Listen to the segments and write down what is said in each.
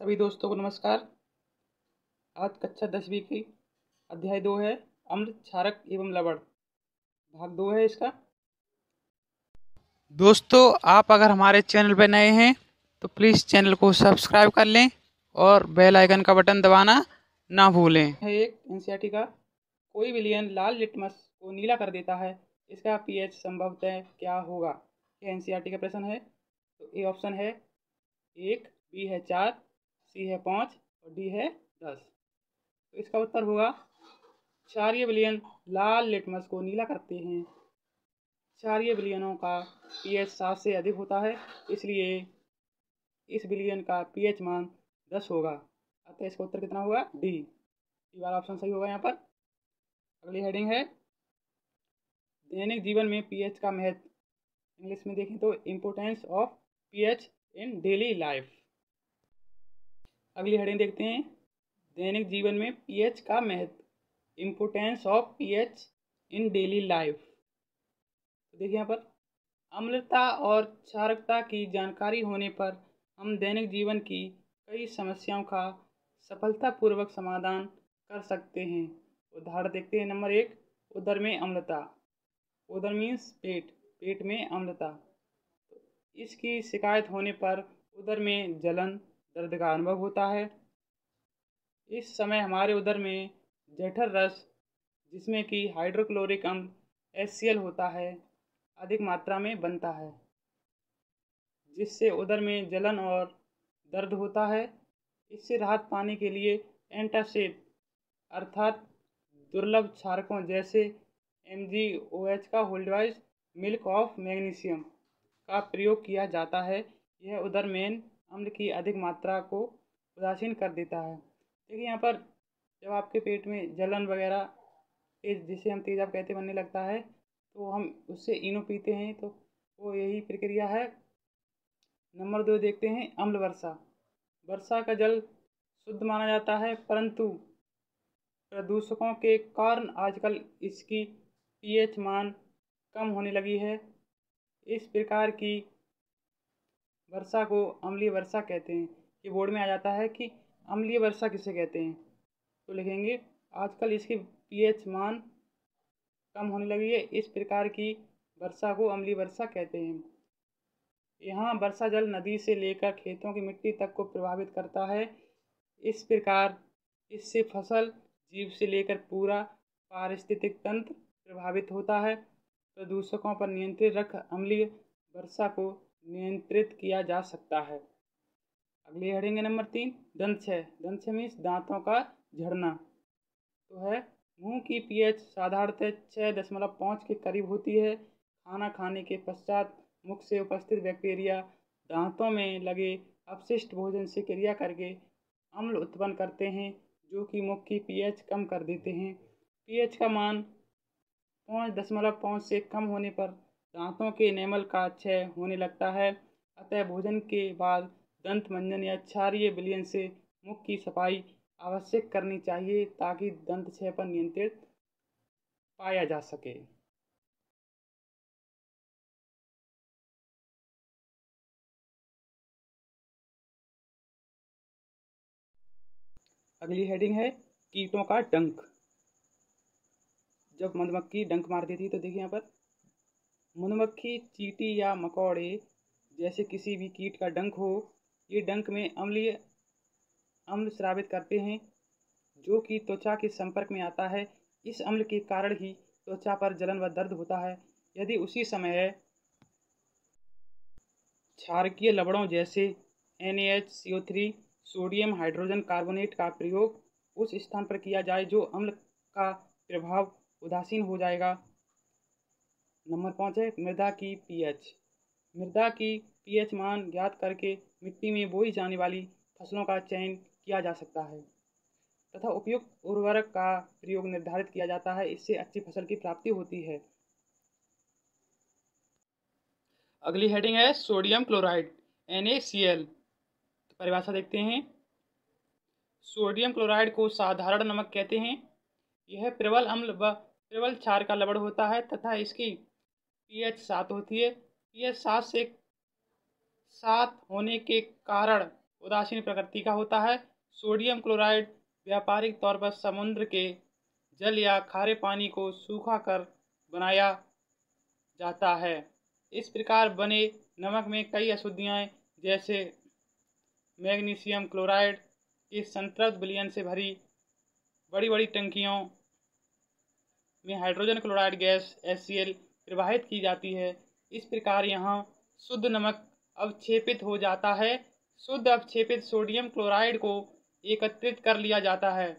सभी दोस्तों को नमस्कार। आज कक्षा 10वीं की अध्याय 2 है अम्ल क्षारक एवं लवण। भाग 2 है इसका। दोस्तों, आप अगर हमारे चैनल पर नए हैं तो प्लीज़ चैनल को सब्सक्राइब कर लें और बेल आइकन का बटन दबाना ना भूलें। है एक एनसीईआरटी का। कोई विलयन लाल लिटमस को नीला कर देता है, इसका पीएच संभवतः क्या होगा? यह एनसीईआरटी का प्रश्न है। तो ए ऑप्शन है 1, बी है 4, सी है 5 और डी है 10। तो इसका उत्तर होगा क्षारीय विलयन लाल लिटमस को नीला करते हैं। क्षारीय विलयनों का पीएच 7 से अधिक होता है, इसलिए इस विलयन का पीएच मान 10 होगा। अतः इसका उत्तर कितना होगा? डी वाला ऑप्शन सही होगा यहाँ पर। अगली हेडिंग है दैनिक जीवन में पीएच का महत्व। इंग्लिश में देखें तो importance of pH in daily life. अगली हेडिंग देखते हैं दैनिक जीवन में पीएच का महत्व, importance of pH in daily life. तो देखिए यहाँ पर अम्लता और क्षारकता की जानकारी होने पर हम दैनिक जीवन की कई समस्याओं का सफलतापूर्वक समाधान कर सकते हैं। उदाहरण देखते हैं। नंबर 1, उदर में अम्लता। उदर मीन्स पेट में अम्लता। इसकी शिकायत होने पर उदर में जलन दर्द का अनुभव होता है। इस समय हमारे उदर में जठर रस, जिसमें कि हाइड्रोक्लोरिक अम्ल HCl होता है, अधिक मात्रा में बनता है, जिससे उदर में जलन और दर्द होता है। इससे राहत पाने के लिए एंटासिड अर्थात दुर्लभ क्षारकों जैसे MgOH का होल्डवाइज मिल्क ऑफ मैग्नीशियम का प्रयोग किया जाता है। यह उदर में अम्ल की अधिक मात्रा को उदासीन कर देता है। देखिए यहाँ पर जब आपके पेट में जलन वगैरह जिसे हम तेजाब कहते बनने लगता है, तो हम उससे इनो पीते हैं, तो वो यही प्रक्रिया है। नंबर 2 देखते हैं अम्ल वर्षा। वर्षा का जल शुद्ध माना जाता है, परंतु प्रदूषकों के कारण आजकल इसकी पीएच मान कम होने लगी है। इस प्रकार की वर्षा को अम्लीय वर्षा कहते हैं। ये बोर्ड में आ जाता है कि अम्लीय वर्षा किसे कहते हैं, तो लिखेंगे आजकल इसकी पीएच मान कम होने लगी है, इस प्रकार की वर्षा को अम्लीय वर्षा कहते हैं। यहाँ वर्षा जल नदी से लेकर खेतों की मिट्टी तक को प्रभावित करता है। इस प्रकार इससे फसल, जीव से लेकर पूरा पारिस्थितिक तंत्र प्रभावित होता है। प्रदूषकों पर नियंत्रित रख अम्लीय वर्षा को नियंत्रित किया जा सकता है। अगली हेडिंग है नंबर 3 दंतक्षय। दंतक्षय मीन्स दांतों का झड़ना। तो है मुंह की पीएच साधारणतः 6.5 के करीब होती है। खाना खाने के पश्चात मुख से उपस्थित बैक्टीरिया दांतों में लगे अपशिष्ट भोजन से क्रिया करके अम्ल उत्पन्न करते हैं, जो कि मुख की पीएच कम कर देते हैं। पीएच का मान 5.5 से कम होने पर दांतों के एनेमल का क्षय होने लगता है। अतः भोजन के बाद दंत मंजन या क्षारीय विलयन से मुख की सफाई आवश्यक करनी चाहिए, ताकि दंत क्षय पर नियंत्रण पाया जा सके। अगली हेडिंग है कीटों का डंक। जब मधुमक्खी डंक मारती थी, तो देखिए यहाँ पर मधुमक्खी, चींटी या मकोड़े जैसे किसी भी कीट का डंक हो, ये डंक में अम्ल स्रावित करते हैं, जो कि त्वचा के संपर्क में आता है। इस अम्ल के कारण ही त्वचा पर जलन व दर्द होता है। यदि उसी समय क्षारकीय लवणों जैसे NaHCO3 सोडियम हाइड्रोजन कार्बोनेट का प्रयोग उस स्थान पर किया जाए, जो अम्ल का प्रभाव उदासीन हो जाएगा। नंबर 5 है मृदा की पीएच। मृदा की पीएच मान ज्ञात करके मिट्टी में बोई जाने वाली फसलों का चयन किया जा सकता है तथा उपयुक्त उर्वरक का प्रयोग निर्धारित किया जाता है। इससे अच्छी फसल की प्राप्ति होती है। अगली हेडिंग है सोडियम क्लोराइड NaCl। तो परिभाषा देखते हैं। सोडियम क्लोराइड को साधारण नमक कहते हैं। यह प्रबल अम्ल व प्रबल क्षार का लवण होता है तथा इसकी पीएच 7 होती है। पीएच 7 होने के कारण उदासीन प्रकृति का होता है। सोडियम क्लोराइड व्यापारिक तौर पर समुद्र के जल या खारे पानी को सूखा कर बनाया जाता है। इस प्रकार बने नमक में कई अशुद्धियाँ जैसे मैग्नीशियम क्लोराइड की संतृप्त विलयन से भरी बड़ी बड़ी टंकियों में हाइड्रोजन क्लोराइड गैस HCl प्रवाहित की जाती है। इस प्रकार यहाँ शुद्ध नमक अवक्षेपित हो जाता है। शुद्ध अवक्षेपित सोडियम क्लोराइड को एकत्रित कर लिया जाता है।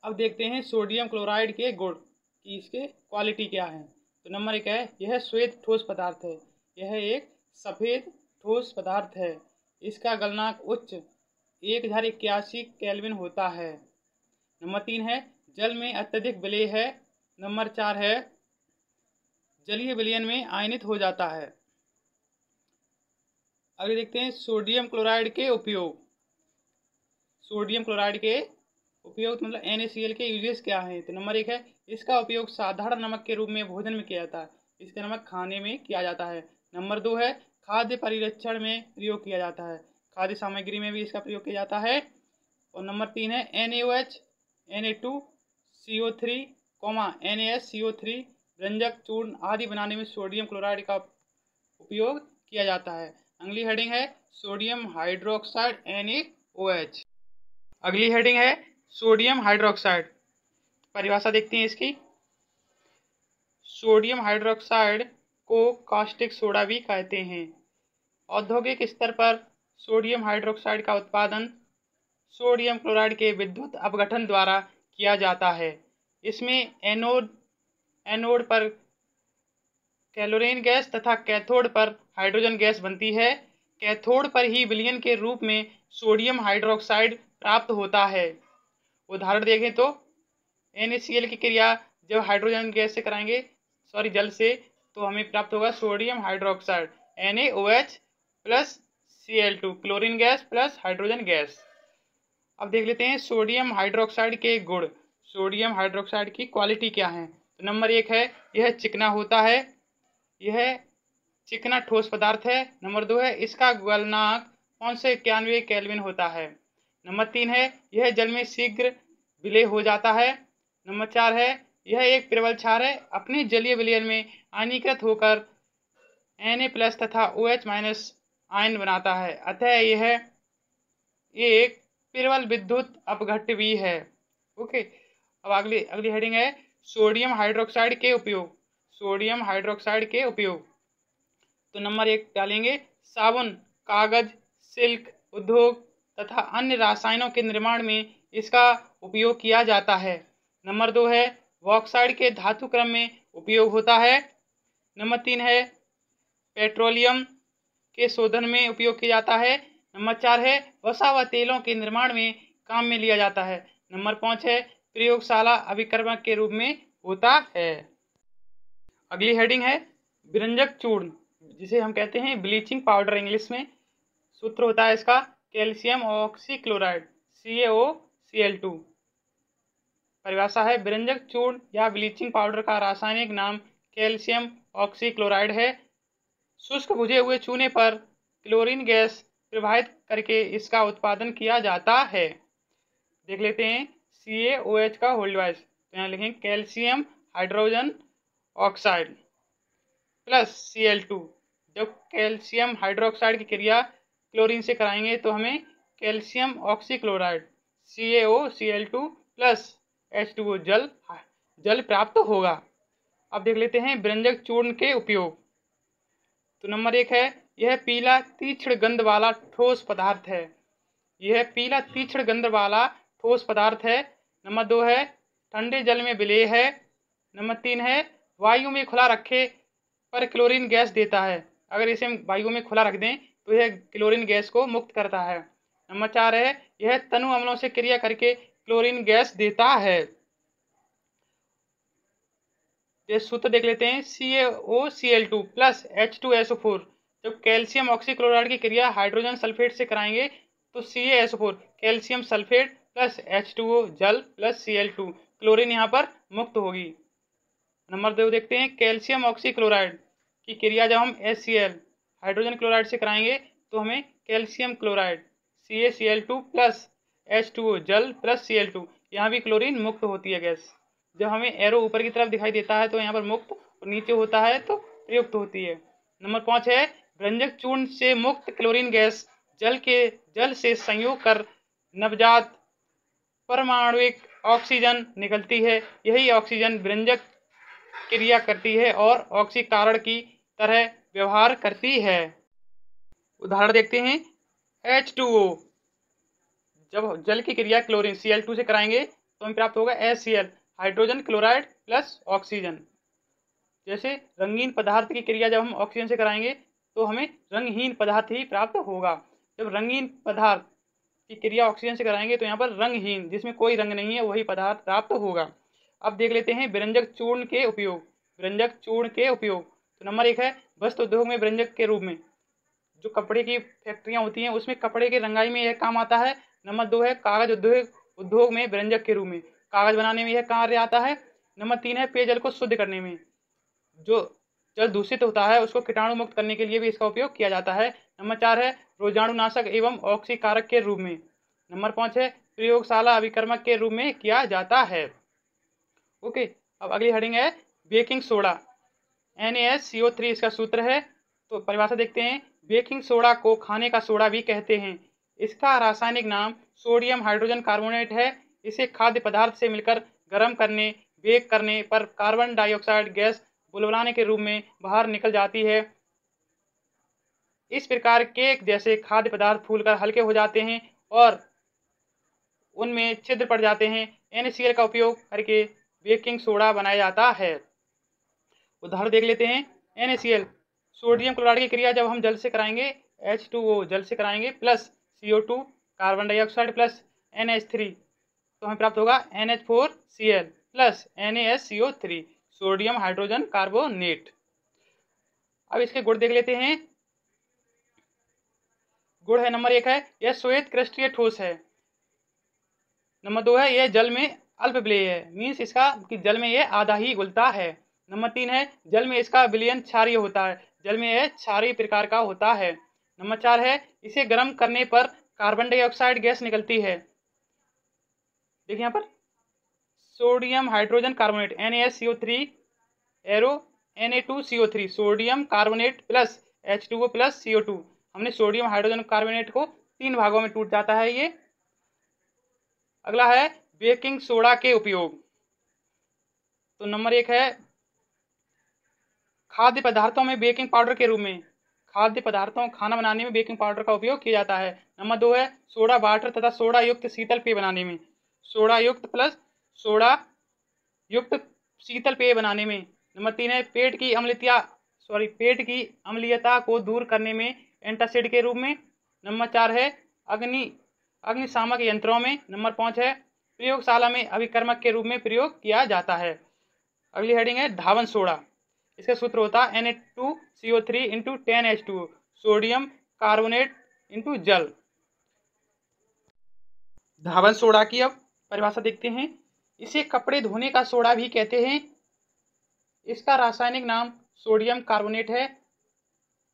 अब देखते हैं सोडियम क्लोराइड के गुण कि इसके क्वालिटी क्या है। तो नंबर 1 है, यह श्वेत ठोस पदार्थ है। यह एक सफ़ेद ठोस पदार्थ है। इसका गलनांक उच्च 1081 केल्विन होता है। नंबर 3 है, जल में अत्यधिक विलेय है। नंबर 4 है, जलीय विलयन में आयनित हो जाता है। आगे देखते हैं सोडियम क्लोराइड के उपयोग। सोडियम क्लोराइड के उपयोग मतलब NaCl के यूजेस क्या हैं। तो नंबर 1 है, इसका उपयोग साधारण नमक के रूप में भोजन में किया जाता है। इसका नमक खाने में किया जाता है। नंबर 2 है, खाद्य परिरक्षण में प्रयोग किया जाता है। खाद्य सामग्री में भी इसका प्रयोग किया जाता है। और नंबर 3 है, NaOH, Na2CO3, NaSCO3 व्यंजक चूर्ण आदि बनाने में सोडियम क्लोराइड का उपयोग किया जाता है। अगली हेडिंग है सोडियम हाइड्रोक्साइड NaOH। अगली हेडिंग है सोडियम हाइड्रोक्साइड। परिभाषा देखते हैं इसकी। सोडियम हाइड्रोक्साइड को कास्टिक सोडा भी कहते हैं। औद्योगिक स्तर पर सोडियम हाइड्रोक्साइड का उत्पादन सोडियम क्लोराइड के विद्युत अपघटन द्वारा किया जाता है। इसमें एनोड पर क्लोरीन गैस तथा कैथोड पर हाइड्रोजन गैस बनती है। कैथोड पर ही विलयन के रूप में सोडियम हाइड्रोक्साइड प्राप्त होता है। उदाहरण देखें तो NaCl की क्रिया जब हाइड्रोजन गैस से कराएंगे जल से, तो हमें प्राप्त होगा sodium hydroxide NaOH plus Cl2 chlorine gas plus hydrogen gas. अब देख लेते हैं सोडियम हाइड्रोक्साइड के गुण। सोडियम हाइड्रोक्साइड की क्वालिटी क्या है। तो नंबर 1 है, यह चिकना होता है। यह चिकना ठोस पदार्थ है। नंबर 2 है, इसका गलनांक 591 केल्विन होता है। नंबर 3 है, यह जल में शीघ्र विलय हो जाता है। नंबर 4 है, यह एक प्रबल क्षार है। अपने जलीय विलयन में आयनीकृत होकर Na+ तथा OH- आयन बनाता है। अतः यह एक प्रबल विद्युत अपघट्य भी है। ओके, अब अगली हेडिंग है सोडियम हाइड्रोक्साइड के उपयोग। सोडियम हाइड्रोक्साइड के उपयोग। तो नंबर 1 डालेंगे, साबुन, कागज, सिल्क उद्योग तथा अन्य रसायनों के निर्माण में इसका उपयोग किया जाता है। नंबर 2 है, बॉक्साइड के धातु क्रम में उपयोग होता है। नंबर 3 है, पेट्रोलियम के शोधन में उपयोग किया जाता है। नंबर 4 है, वसा व तेलों के निर्माण में काम में लिया जाता है। नंबर 5 है, प्रयोगशाला अभिकर्मक के रूप में होता है। अगली हेडिंग है व्यंजक चूर्ण, जिसे हम कहते हैं ब्लीचिंग पाउडर इंग्लिश में। सूत्र होता है इसका कैल्शियम ऑक्सीक्लोराइड CaOCl2। परिभाषा है, व्यंजक चूर्ण या ब्लीचिंग पाउडर का रासायनिक नाम कैल्शियम ऑक्सीक्लोराइड है। शुष्क भुजे हुए चूने पर क्लोरीन गैस प्रवाहित करके इसका उत्पादन किया जाता है। देख लेते हैं CaOH का होल्ड वाइज। तो यहाँ लिखेंगे calcium hydrogen oxide plus Cl2। जब कैल्शियम हाइड्रोक्साइड की क्रिया क्लोरीन से कराएंगे तो हमें calcium oxychloride CaOCl2 plus H2O जल प्राप्त होगा। अब देख लेते हैं व्यंजक चूर्ण के उपयोग। तो नंबर 1 है, यह पीला तीक्ष्ण गंध वाला ठोस पदार्थ है। यह पीला तीक्ष्ण गंध वाला ठोस पदार्थ है। नंबर 2 है, ठंडे जल में विलेय है। नंबर 3 है, वायु में खुला रखे पर क्लोरीन गैस देता है। अगर इसे हम वायु में खुला रख दें तो यह क्लोरीन गैस को मुक्त करता है। नंबर 4 है, यह तनु अम्लों से क्रिया करके क्लोरीन गैस देता है। ये सूत्र देख लेते हैं CaOCl2 प्लस H2SO4। जब कैल्शियम ऑक्सीक्लोराइड की क्रिया हाइड्रोजन सल्फेट से कराएंगे तो CaSO4 calcium sulphate plus H2O जल प्लस Cl2 क्लोरीन यहाँ पर मुक्त होगी। नंबर 2 देखते हैं, कैल्शियम ऑक्सीक्लोराइड की क्रिया जब हम HCl हाइड्रोजन क्लोराइड से कराएंगे तो हमें calcium chloride CaCl2 plus H2O जल प्लस Cl2, यहाँ भी क्लोरीन मुक्त होती है गैस। जब हमें एरो ऊपर की तरफ दिखाई देता है तो यहाँ पर मुक्त, और नीचे होता है तो प्रयुक्त होती है। नंबर 5 है व्यंजक चूर्ण से मुक्त क्लोरीन गैस जल से संयोग कर नवजात परमाणुिक ऑक्सीजन निकलती है। यही ऑक्सीजन व्यंजक क्रिया करती है और ऑक्सीकरण की तरह व्यवहार करती है। उदाहरण देखते हैं H2O। जब जल की क्रिया क्लोरीन Cl2 से कराएंगे तो हमें प्राप्त होगा HCl, hydrogen chloride plus oxygen. जैसे रंगीन पदार्थ की क्रिया जब हम ऑक्सीजन से कराएंगे तो हमें रंगहीन पदार्थ ही प्राप्त होगा। जब रंगीन पदार्थ की क्रिया ऑक्सीजन से कराएंगे तो यहाँ पर रंगहीन, जिसमें कोई रंग नहीं है, वही पदार्थ प्राप्त होगा। अब देख लेते हैं व्यंजक चूर्ण के उपयोग। व्यंजक चूर्ण के उपयोग तो नंबर 1 है वस्त्र उद्योग में व्यंजक के रूप में, जो कपड़े की फैक्ट्रियां होती हैं उसमें कपड़े के रंगाई में यह काम आता है। नंबर 2 है कागज उद्योग में व्यंजक के रूप में, कागज बनाने में यह कार्य आता है। नंबर 3 है पेयजल को शुद्ध करने में, जो जल दूषित होता है उसको कीटाणु मुक्त करने के लिए भी इसका उपयोग किया जाता है। नंबर 4 है रोगाणुनाशक एवं ऑक्सीकारक के रूप में। नंबर 5 है प्रयोगशाला अभिकर्मक के रूप में किया जाता है। ओके, अब अगली हेडिंग है बेकिंग सोडा, NaCO3 इसका सूत्र है। तो परिभाषा देखते हैं। बेकिंग सोडा को खाने का सोडा भी कहते हैं। इसका रासायनिक नाम सोडियम हाइड्रोजन कार्बोनेट है। इसे खाद्य पदार्थ से मिलकर गर्म करने, बेक करने पर कार्बन डाइऑक्साइड गैस बुलबुलाने के रूप में बाहर निकल जाती है। इस प्रकार केक जैसे खाद्य पदार्थ फूलकर हल्के हो जाते हैं और उनमें छिद्र पड़ जाते हैं। NaCl का उपयोग करके बेकिंग सोडा बनाया जाता है। उदाहरण देख लेते हैं। NaCl सोडियम क्लोराइड की क्रिया जब हम जल से कराएंगे, H2O जल से कराएंगे plus CO2 carbon dioxide plus NH3, तो हमें प्राप्त होगा NH4Cl plus NaSCO3 sodium hydrogen carbonate. अब इसके गुण देख लेते हैं। गुण है नंबर 1 है यह श्वेत क्रिस्टलीय ठोस है। नंबर 2 है यह जल में अल्प विलेय है, मीन्स इसका कि जल में यह आधा ही घुलता है। नंबर 3 है जल में इसका विलयन क्षारीय होता है, जल में यह क्षारीय प्रकार का होता है। नंबर 4 है इसे गर्म करने पर कार्बन डाइऑक्साइड गैस निकलती है। देखिए यहाँ पर sodium hydrogen carbonate NaSCO3 arrow Na2CO3 sodium carbonate plus H2O plus CO2। हमने सोडियम हाइड्रोजन कार्बोनेट को 3 भागों में टूट जाता है ये। अगला है बेकिंग सोडा के उपयोग। तो नंबर 1 है खाद्य पदार्थों में बेकिंग पाउडर के रूप में, खाद्य पदार्थों खाना बनाने में बेकिंग पाउडर का उपयोग किया जाता है। नंबर 2 है सोडा वाटर तथा सोडा युक्त शीतल पेय बनाने में, सोडा युक्त प्लस सोडा युक्त शीतल पेय बनाने में। नंबर 3 है पेट की अम्लीयता को दूर करने में एंटासिड के रूप में। नंबर 4 है अग्निशामक यंत्रों में। नंबर 5 है प्रयोगशाला में अभिकर्मक के रूप में प्रयोग किया जाता है। अगली हेडिंग है धावन सोडा। इसका सूत्र होता है Na2CO3 into 10H2O sodium carbonate into जल। धावन सोडा की अब परिभाषा देखते हैं। इसे कपड़े धोने का सोडा भी कहते हैं। इसका रासायनिक नाम सोडियम कार्बोनेट है।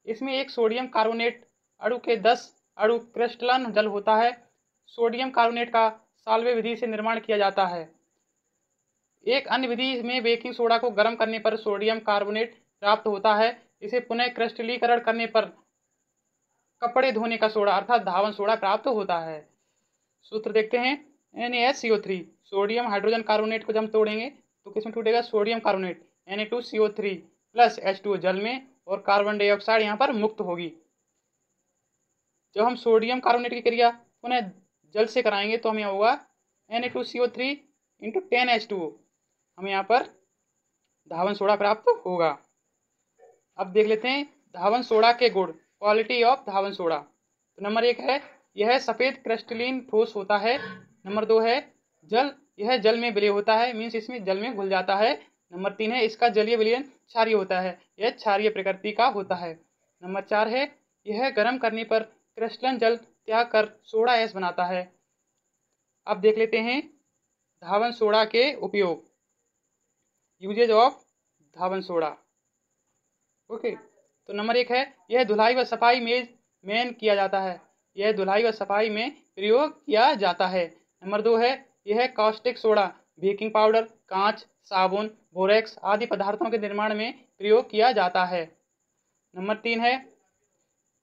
इसमें एक सोडियम कार्बोनेट अणु के 10 अणु क्रिस्टलन जल होता है। सोडियम कार्बोनेट का साल्वे विधि से निर्माण किया जाता है। एक अन्य विधि में बेकिंग सोडा को गर्म करने पर सोडियम कार्बोनेट प्राप्त होता है। इसे पुनः क्रिस्टलीकरण करने पर कपड़े धोने का सोडा अर्थात धावन सोडा प्राप्त होता है। सूत्र देखते हैं। NaCO3 सोडियम हाइड्रोजन कार्बोनेट को जब हम तोड़ेंगे तो किसमें टूटेगा, sodium carbonate Na2CO3 plus H2O जल में, और कार्बन डाइऑक्साइड यहाँ पर मुक्त होगी। जब हम सोडियम कार्बोनेट की क्रिया पुनः जल से कराएंगे तो हमें होगा Na2CO3 इंटू 10H2O, हमें यहाँ पर धावन सोडा प्राप्त होगा। अब देख लेते हैं धावन सोडा के गुण, क्वालिटी ऑफ धावन सोडा। तो नंबर 1 है यह सफ़ेद क्रिस्टलीन ठोस होता है। नंबर 2 है यह जल में विलय होता है, मीन्स इसमें जल में घुल जाता है। नंबर 3 है इसका जलीय विलयन क्षारीय होता है, यह क्षारीय प्रकृति का होता है। नंबर 4 है यह गर्म करने पर क्रिस्टलन जल त्याग कर सोडा ऐश बनाता है। अब देख लेते हैं धावन सोडा के उपयोग, यूजेज ऑफ धावन सोडा। ओके, तो नंबर 1 है यह धुलाई व सफाई में किया जाता है। यह धुलाई और सफाई में प्रयोग किया जाता है। नंबर 2 है, यह है कॉस्टिक सोडा, बेकिंग पाउडर, कांच, साबुन, बोरेक्स आदि पदार्थों के निर्माण में प्रयोग किया जाता है। नंबर 3 है,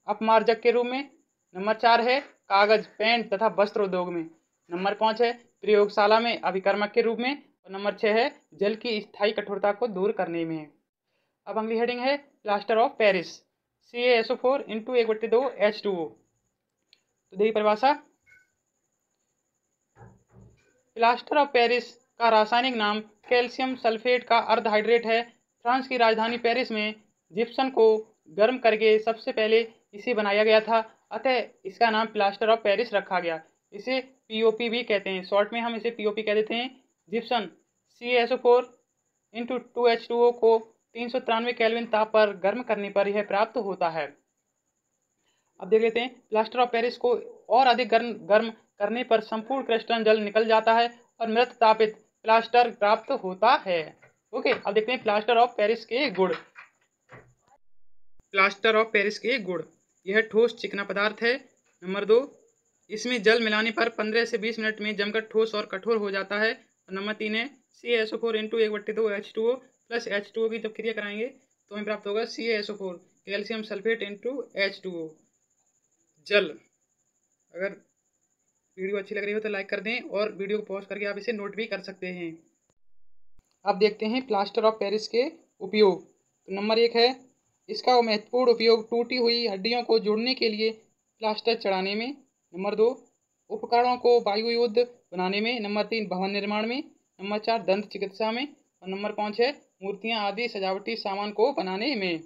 अपमार्जक के रूप में। नंबर 4 है, कागज, पेंट तथा वस्त्र उद्योग में। नंबर 5 है, प्रयोगशाला में अभिकर्मक के रूप में। और नंबर 6 है, जल की स्थायी कठोरता को दूर करने में। अब अगली हेडिंग है plaster of Paris, CaSO4 into 1/2 H2O। तो देखिए परिभाषा, प्लास्टर ऑफ पेरिस का रासायनिक नाम कैल्शियम सल्फेट का अर्धहाइड्रेट है। फ्रांस की राजधानी पेरिस में जिप्सम को गर्म करके सबसे पहले इसे बनाया गया था, अतः इसका नाम प्लास्टर ऑफ पेरिस रखा गया। इसे पीओपी भी कहते हैं, शॉर्ट में हम इसे पीओपी कह देते हैं। जिप्सम CaSO4 इंटू 2H2O को 393 केल्विन ताप पर गर्म करने पर यह प्राप्त होता है। अब देख लेते हैं, प्लास्टर ऑफ पेरिस को और अधिक गर्म करने पर संपूर्ण क्रिस्टलन जल निकल जाता है और मृत तापित प्लास्टर प्राप्त होता है। ओके, अब देखते हैं प्लास्टर ऑफ पेरिस के गुण। प्लास्टर ऑफ पेरिस के गुण, यह ठोस चिकना पदार्थ है। नंबर 2, इसमें जल मिलाने पर 15 से 20 मिनट में जमकर ठोस और कठोर हो जाता है। और नंबर 3 है, CaSO4 into 1/2 H2O plus H2O की जब क्रिया कराएंगे तो हमें प्राप्त होगा CaSO4 calcium sulphate into H2O जल। अगर वीडियो अच्छी लग रही हो तो लाइक कर दें और वीडियो को पॉज करके आप इसे नोट भी कर सकते हैं। अब देखते हैं प्लास्टर ऑफ पेरिस के उपयोग। तो नंबर 1 है, इसका महत्वपूर्ण उपयोग टूटी हुई हड्डियों को जोड़ने के लिए प्लास्टर चढ़ाने में। नंबर 2, उपकरणों को वायुयुद्ध बनाने में। नंबर 3, भवन निर्माण में। नंबर 4, दंत चिकित्सा में। और नंबर 5 है, मूर्तियां आदि सजावटी सामान को बनाने में।